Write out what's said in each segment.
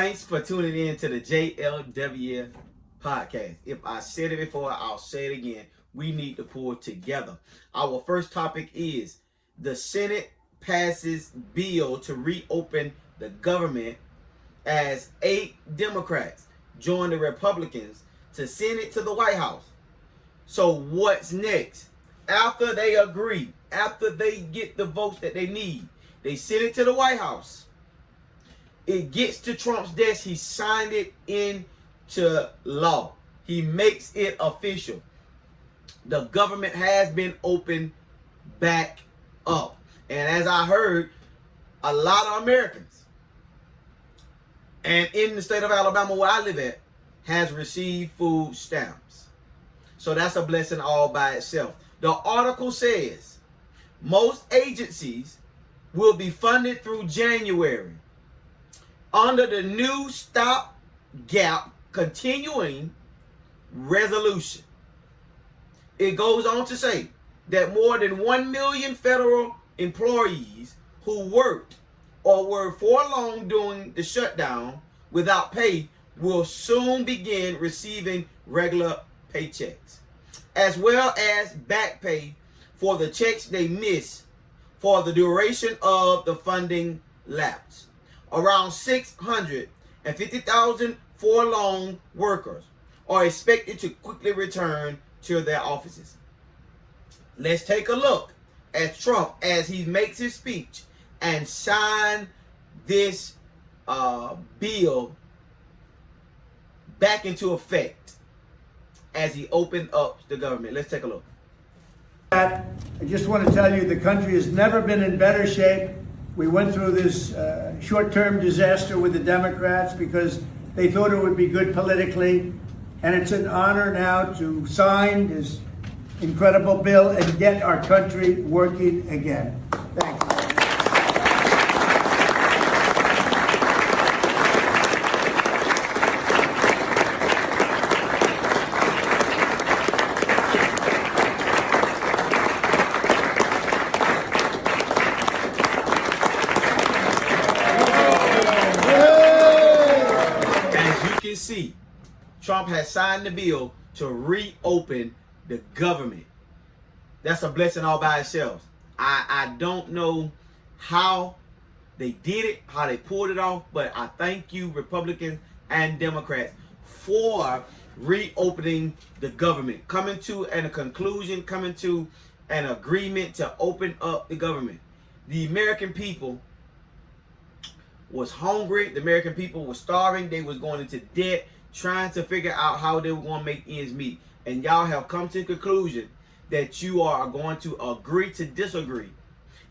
Thanks for tuning in to the JLW podcast. If I said it before, I'll say it again. We need to pull together. Our first topic is the Senate passes bill to reopen the government as 8 Democrats join the Republicans to send it to the White House. So what's next? After they agree, after they get the votes that they need, they send it to the White House. It gets to Trump's desk. He signed it into law. He makes it official. The government has been opened back up. And as I heard, a lot of Americans, and in the state of Alabama where I live at, has received food stamps. So that's a blessing all by itself. The article says most agencies will be funded through January under the new stopgap continuing resolution. It goes on to say that more than 1 million federal employees who worked or were furloughed during the shutdown without pay will soon begin receiving regular paychecks, as well as back pay for the checks they missed for the duration of the funding lapse. Around 650,000 furloughed workers are expected to quickly return to their offices. Let's take a look at Trump as he makes his speech and sign this bill back into effect as he opened up the government. Let's take a look. I just want to tell you the country has never been in better shape. We went through this short-term disaster with the Democrats because they thought it would be good politically. And it's an honor now to sign this incredible bill and get our country working again. Thank you. See, Trump has signed the bill to reopen the government. That's a blessing all by itself. I don't know how they did it, how they pulled it off, but I thank you, Republicans and Democrats, for reopening the government, coming to a conclusion, coming to an agreement to open up the government. The American people was hungry. The American people was starving. They was going into debt, trying to figure out how they were going to make ends meet. And y'all have come to the conclusion that you are going to agree to disagree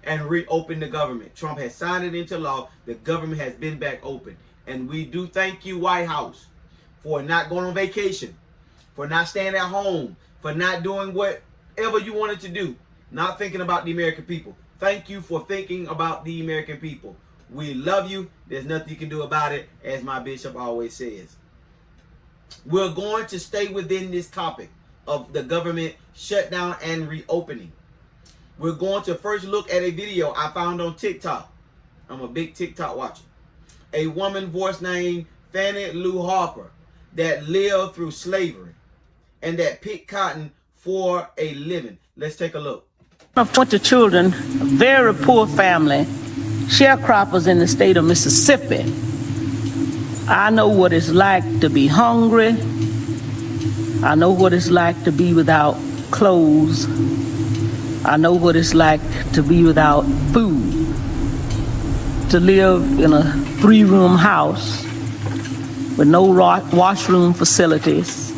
and reopen the government. Trump has signed it into law. The government has been back open. And we do thank you, White House, for not going on vacation, for not staying at home, for not doing whatever you wanted to do, not thinking about the American people. Thank you for thinking about the American people. We love you. There's nothing you can do about it, as my bishop always says. We're going to stay within this topic of the government shutdown and reopening. We're going to first look at a video I found on TikTok. I'm a big TikTok watcher. A woman voice named Fannie Lou Harper that lived through slavery and that picked cotton for a living. Let's take a look. I went to children, a very poor family, sharecroppers in the state of Mississippi. I know what it's like to be hungry. I know what it's like to be without clothes. I know what it's like to be without food. To live in a 3-room house with no washroom facilities,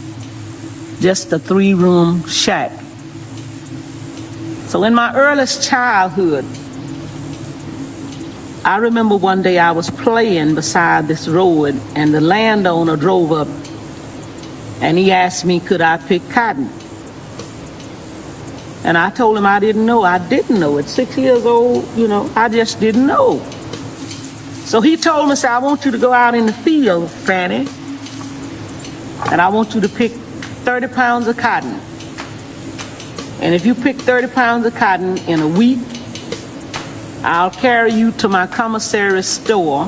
just a 3-room shack. So in my earliest childhood, I remember one day I was playing beside this road and the landowner drove up and he asked me, could I pick cotton? And I told him I didn't know. I didn't know. At 6 years old, I just didn't know. So he told me, I want you to go out in the field, Fanny, and I want you to pick 30 pounds of cotton. And if you pick 30 pounds of cotton in a week, I'll carry you to my commissary store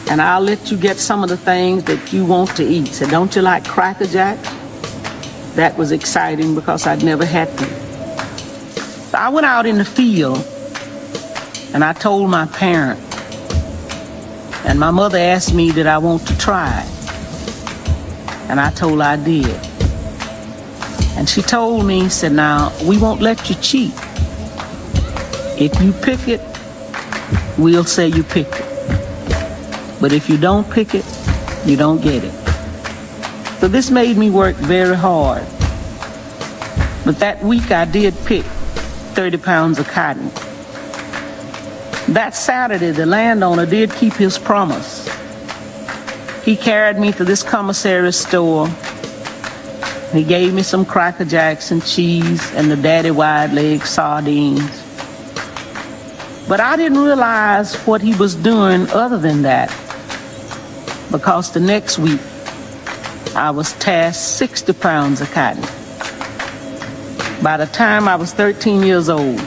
and I'll let you get some of the things that you want to eat. So don't you like Cracker Jack? That was exciting because I'd never had them. So I went out in the field and I told my parents, and my mother asked me did I want to try it. And I told her I did. And she told me, said, now, we won't let you cheat. If you pick it, we'll say you picked it. But if you don't pick it, you don't get it. So this made me work very hard. But that week I did pick 30 pounds of cotton. That Saturday, the landowner did keep his promise. He carried me to this commissary store. He gave me some Cracker Jacks and cheese and the daddy wide leg sardines. But I didn't realize what he was doing other than that, because the next week I was tasked 60 pounds of cotton. By the time I was 13 years old,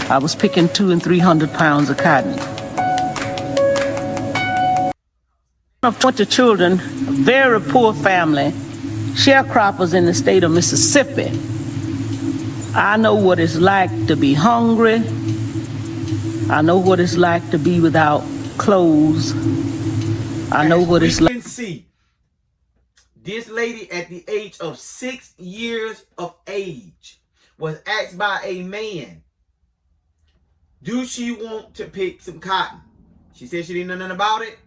I was picking 200 and 300 pounds of cotton. Of 20 children, a very poor family, sharecroppers in the state of Mississippi. I know what it's like to be hungry. I know what it's like to be without clothes. I know what it's like. You can see this lady at the age of 6 years of age was asked by a man, do she want to pick some cotton? She said she didn't know nothing about it.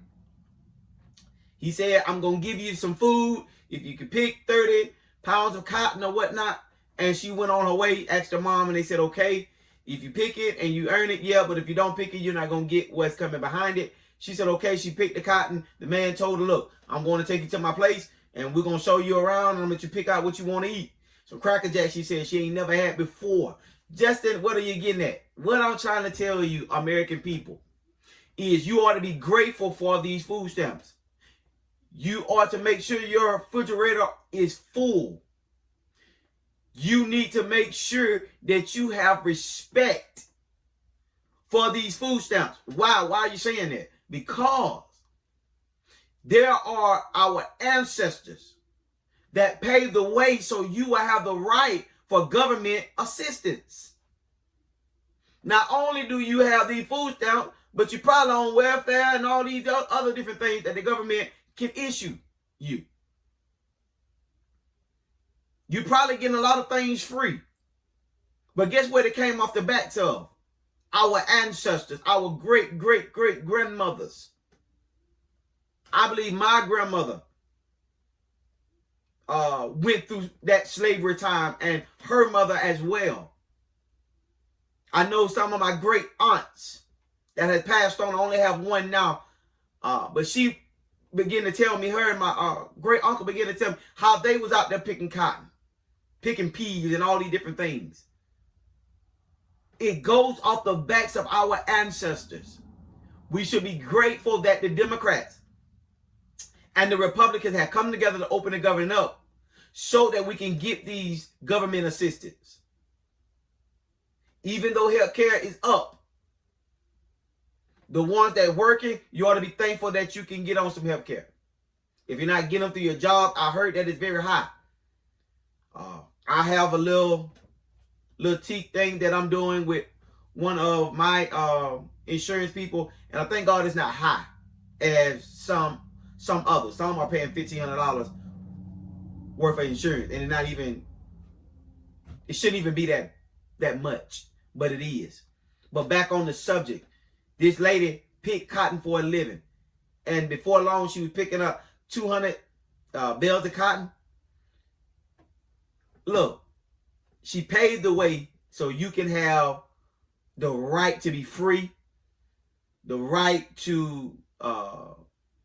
He said, I'm going to give you some food if you can pick 30 pounds of cotton or whatnot. And she went on her way, asked her mom, and they said, okay, if you pick it and you earn it, yeah, but if you don't pick it, you're not going to get what's coming behind it. She said, okay, she picked the cotton. The man told her, look, I'm going to take you to my place, and we're going to show you around, and I'm going to let you pick out what you want to eat. So Cracker Jack, she said she ain't never had before. Justin, what are you getting at? What I'm trying to tell you, American people, is you ought to be grateful for these food stamps. You ought to make sure your refrigerator is full. You need to make sure that you have respect for these food stamps. Why? Why are you saying that? Because there are our ancestors that paved the way so you will have the right for government assistance. Not only do you have these food stamps, but you're probably on welfare and all these other different things that the government can issue you. You're probably getting a lot of things free. But guess what it came off the backs of? Our ancestors, our great-great-great-grandmothers. I believe my grandmother went through that slavery time, and her mother as well. I know some of my great aunts that had passed on. I only have one now. But she began to tell me, her and my great uncle began to tell me how they was out there picking cotton, picking peas and all these different things. It goes off the backs of our ancestors. We should be grateful that the Democrats and the Republicans have come together to open the government up so that we can get these government assistance. Even though health care is up, the ones that are working, you ought to be thankful that you can get on some health care. If you're not getting them through your job, I heard that it's very high. I have a little teak thing that I'm doing with one of my insurance people, and I thank God it's not high as some others. Some are paying $1,500 worth of insurance, and it's not even, it shouldn't even be that much, but it is. But back on the subject, this lady picked cotton for a living, and before long she was picking up 200 bales of cotton. Look, she paved the way so you can have the right to be free, the right to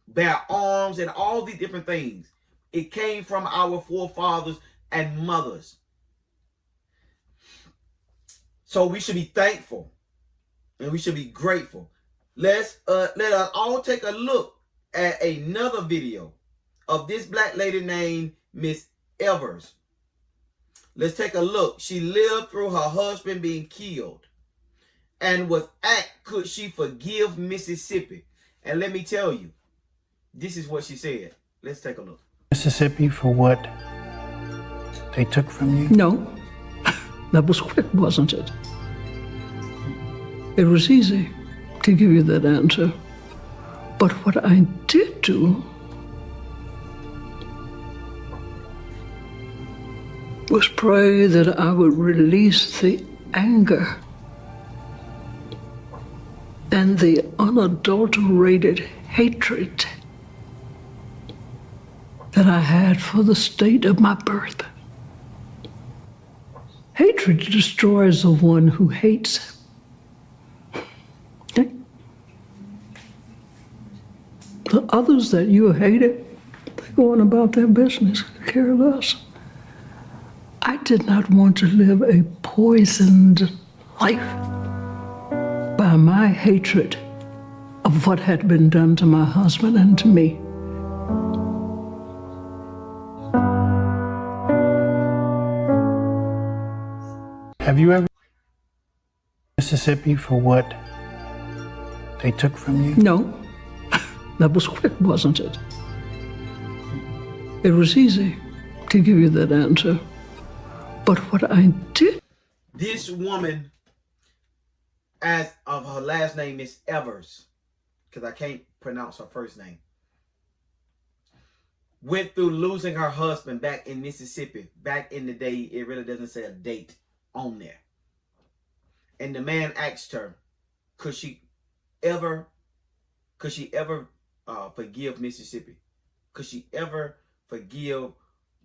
bear arms, and all these different things. It came from our forefathers and mothers. So we should be thankful and we should be grateful. Let us all take a look at another video of this black lady named Miss Evers. Let's take a look. She lived through her husband being killed and was asked, could she forgive Mississippi? And let me tell you, this is what she said. Let's take a look. Mississippi for what they took from you? No, that was quick, wasn't it? It was easy to give you that answer. But what I did do was pray that I would release the anger and the unadulterated hatred that I had for the state of my birth. Hatred destroys the one who hates. Okay? The others that you hated, they go on about their business, care less. I did not want to live a poisoned life by my hatred of what had been done to my husband and to me. Have you ever Mississippi for what they took from you? No, that was quick, wasn't it? It was easy to give you that answer. But what I did... This woman, as of her last name is Evers, because I can't pronounce her first name, went through losing her husband back in Mississippi. Back in the day, it really doesn't say a date on there. And the man asked her, could she ever forgive Mississippi? Could she ever forgive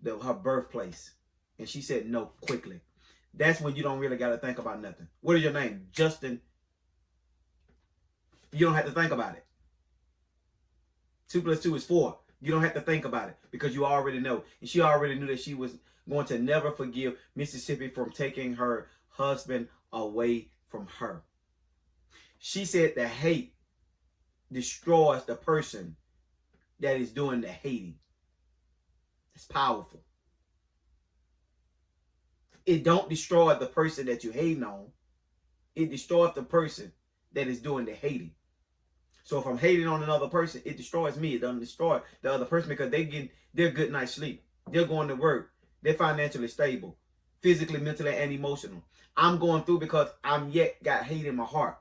her birthplace? And she said no quickly. That's when you don't really got to think about nothing. What is your name? Justin. You don't have to think about it. 2 + 2 is 4. You don't have to think about it because you already know. And she already knew that she was going to never forgive Mississippi from taking her husband away from her. She said that hate destroys the person that is doing the hating. It's powerful. It don't destroy the person that you're hating on. It destroys the person that is doing the hating. So if I'm hating on another person, it destroys me. It doesn't destroy the other person because they get their good night's sleep. They're going to work. They're financially stable, physically, mentally, and emotional. I'm going through because I'm yet got hate in my heart.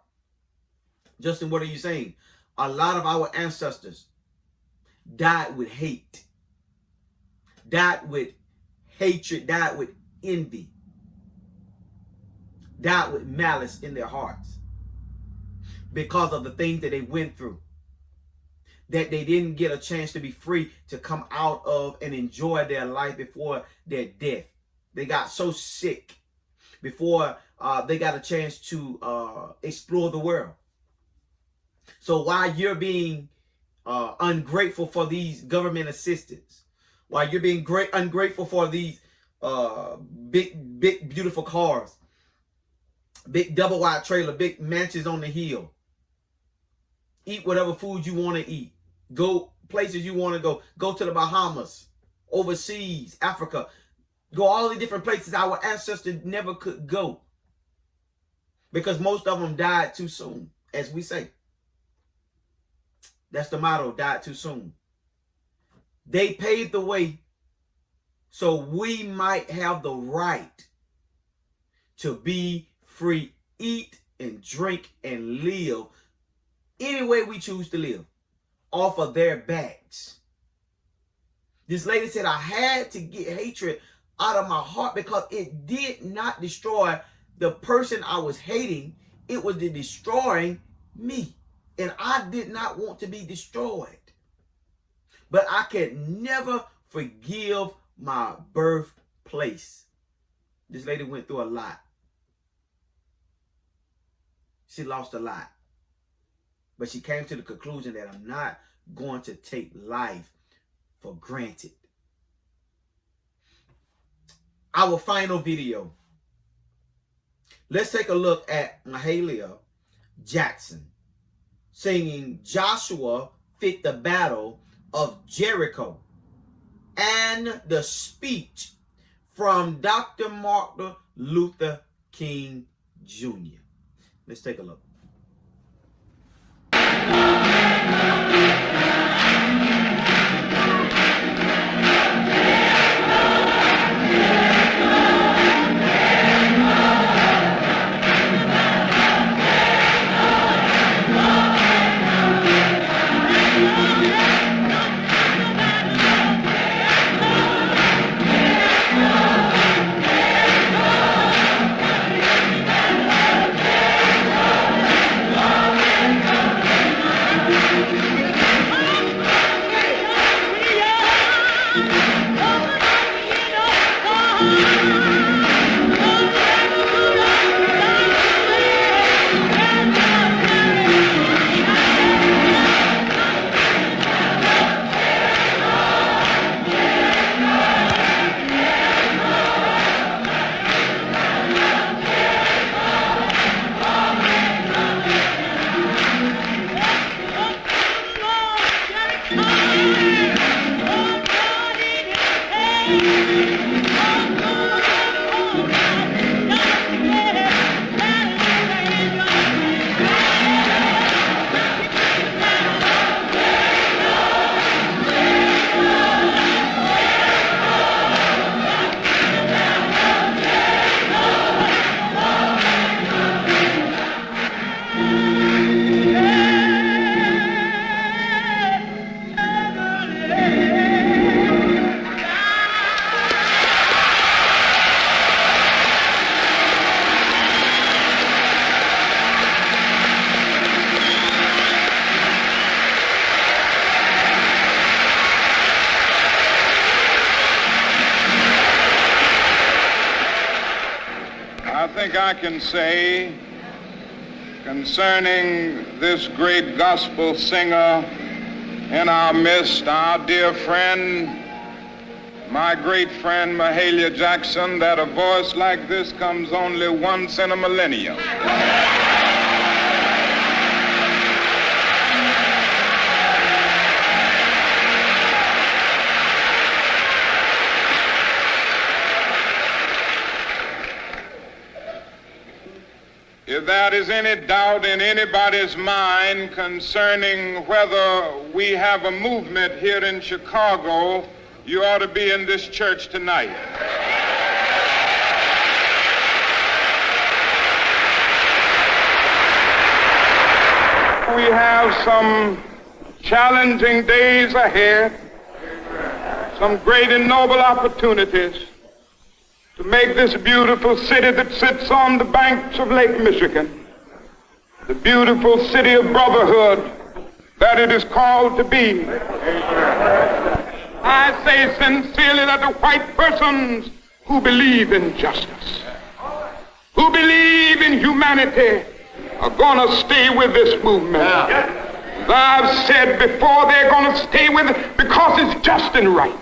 Justin, what are you saying? A lot of our ancestors died with hate, died with hatred, died with envy, died with malice in their hearts because of the things that they went through, that they didn't get a chance to be free to come out of and enjoy their life before their death. They got so sick before they got a chance to explore the world. So while you're being ungrateful for these government assistance, while you're being ungrateful for these big, beautiful cars, big double wide trailer, big mansions on the hill, eat whatever food you want to eat, go places you want to go to the Bahamas, overseas, Africa, go all the different places our ancestors never could go because most of them died too soon, as we say. That's the motto, died too soon. They paved the way so we might have the right to be free, eat and drink and live any way we choose to live off of their backs. This lady said, I had to get hatred out of my heart because it did not destroy the person I was hating. It was destroying me. And I did not want to be destroyed. But I could never forgive my birthplace. This lady went through a lot. She lost a lot. But she came to the conclusion that I'm not going to take life for granted. Our final video. Let's take a look at Mahalia Jackson singing Joshua Fit the Battle of Jericho and the speech from Dr. Martin Luther King Jr. Let's take a look. I think I can say concerning this great gospel singer in our midst, our dear friend, my great friend Mahalia Jackson, that a voice like this comes only once in a millennium. If there is any doubt in anybody's mind concerning whether we have a movement here in Chicago, you ought to be in this church tonight. We have some challenging days ahead, some great and noble opportunities to make this beautiful city that sits on the banks of Lake Michigan, the beautiful city of brotherhood that it is called to be. I say sincerely that the white persons who believe in justice, who believe in humanity, are going to stay with this movement. As I've said before, they're going to stay with it because it's just and right.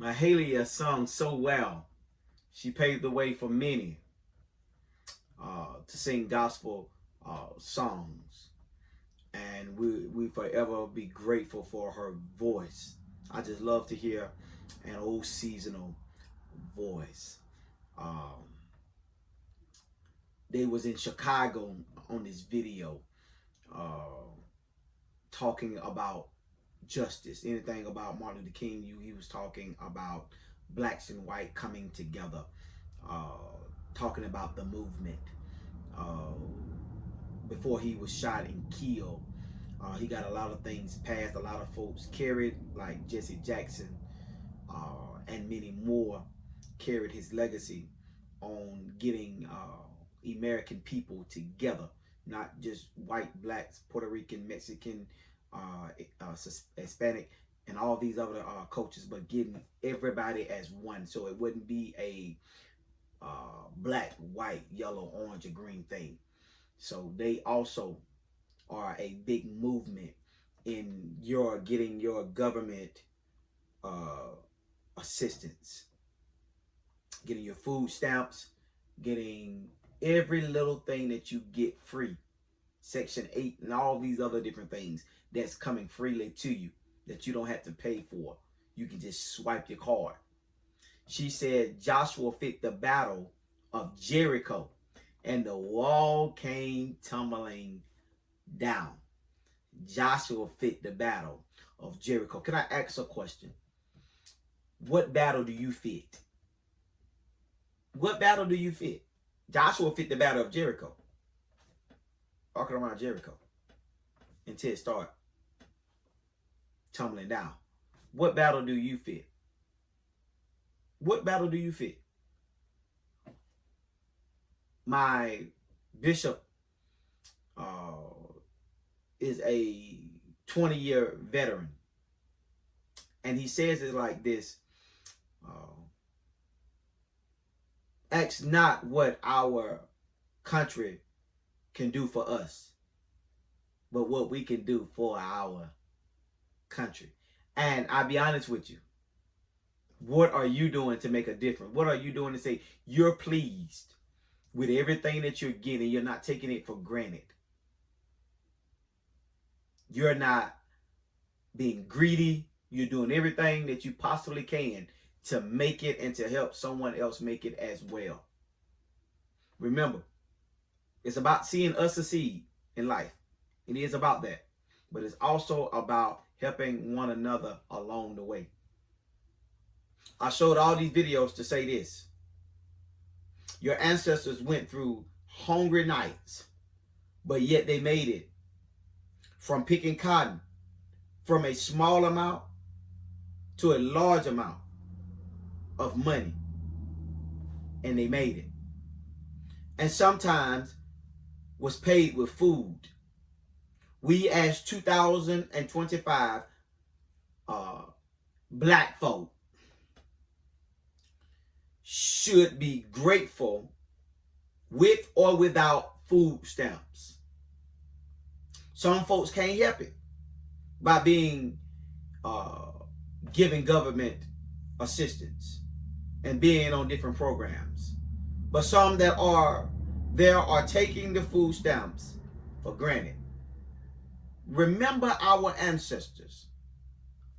Mahalia sung so well. She paved the way for many to sing gospel songs. And we forever be grateful for her voice. I just love to hear an old seasonal voice. They was in Chicago on this video talking about justice. Anything about Martin Luther King, he was talking about blacks and white coming together, talking about the movement. Before he was shot and killed, he got a lot of things passed. A lot of folks carried, like Jesse Jackson and many more, carried his legacy on getting American people together, not just white, blacks, Puerto Rican, Mexican, Hispanic, and all these other cultures, but getting everybody as one, so it wouldn't be a black, white, yellow, orange, or green thing. So they also are a big movement in your getting your government assistance, getting your food stamps, getting every little thing that you get free, Section 8 and all these other different things that's coming freely to you that you don't have to pay for. You can just swipe your card. She said Joshua fit the battle of Jericho and the wall came tumbling down. Joshua fit the battle of Jericho. Can I ask a question? What battle do you fit? What battle do you fit? Joshua fit the battle of Jericho. Walking around Jericho until it started tumbling down. What battle do you fit? What battle do you fit? My bishop is a 20-year veteran. And he says it like this. Ask not what our country can do for us, but what we can do for our country. And I'll be honest with you. What are you doing to make a difference? What are you doing to say you're pleased with everything that you're getting, you're not taking it for granted. You're not being greedy. You're doing everything that you possibly can to make it and to help someone else make it as well. Remember, it's about seeing us succeed in life. It is about that. But it's also about helping one another along the way. I showed all these videos to say this. Your ancestors went through hungry nights, but yet they made it. From picking cotton from a small amount to a large amount of money. And they made it. And sometimes was paid with food. We as 2025 black folk should be grateful with or without food stamps. Some folks can't help it by being giving government assistance and being on different programs. But some that are there are taking the food stamps for granted. Remember our ancestors.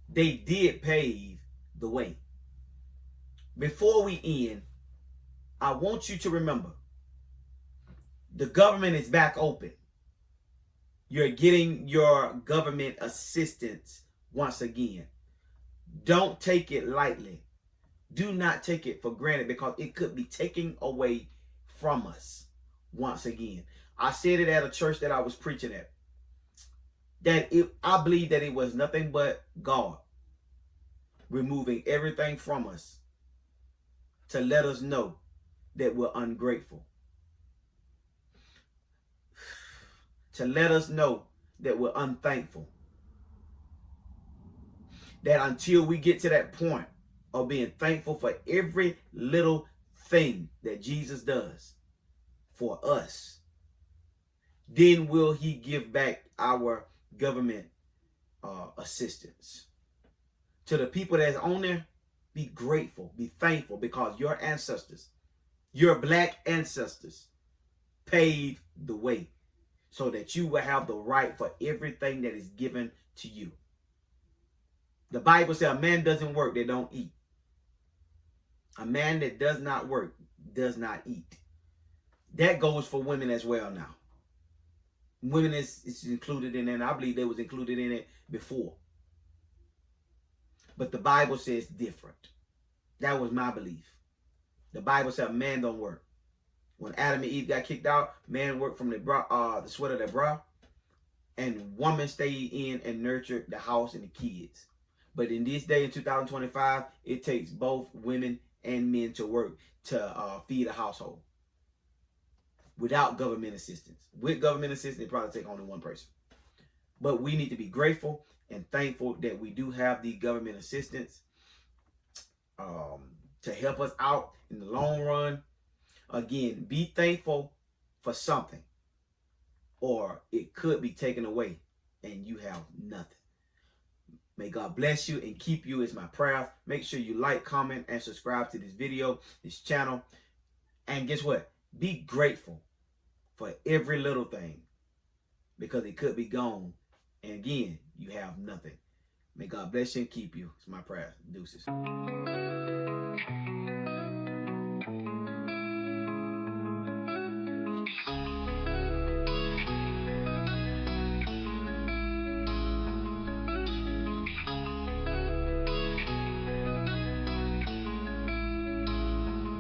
They did pave the way. Before we end, I want you to remember the government is back open. You're getting your government assistance once again. Don't take it lightly. Do not take it for granted, because it could be taken away from us once again. I said it at a church that I was preaching at. I believe that it was nothing but God removing everything from us to let us know that we're ungrateful. To let us know that we're unthankful. That until we get to that point of being thankful for every little thing that Jesus does for us, then will he give back our government assistance. To the people that's on there, be grateful, be thankful, because your ancestors, your black ancestors, paved the way so that you will have the right for everything that is given to you. The Bible says a man doesn't work, they don't eat. A man that does not work does not eat. That goes for women as well now. Women is included in it, and I believe they was included in it before. But the Bible says different. That was my belief. The Bible said a man don't work. When Adam and Eve got kicked out, man worked from the sweat of their brow, and woman stayed in and nurtured the house and the kids. But in this day, in 2025, it takes both women and men to work to feed a household without government assistance. With government assistance, it probably take only one person. But we need to be grateful and thankful that we do have the government assistance to help us out in the long run. Again, be thankful for something, or it could be taken away and you have nothing. May God bless you and keep you is my prayer. Make sure you like, comment, and subscribe to this video, this channel. And guess what? Be grateful for every little thing, because it could be gone. And again, you have nothing. May God bless you and keep you. It's my prayer. Deuces.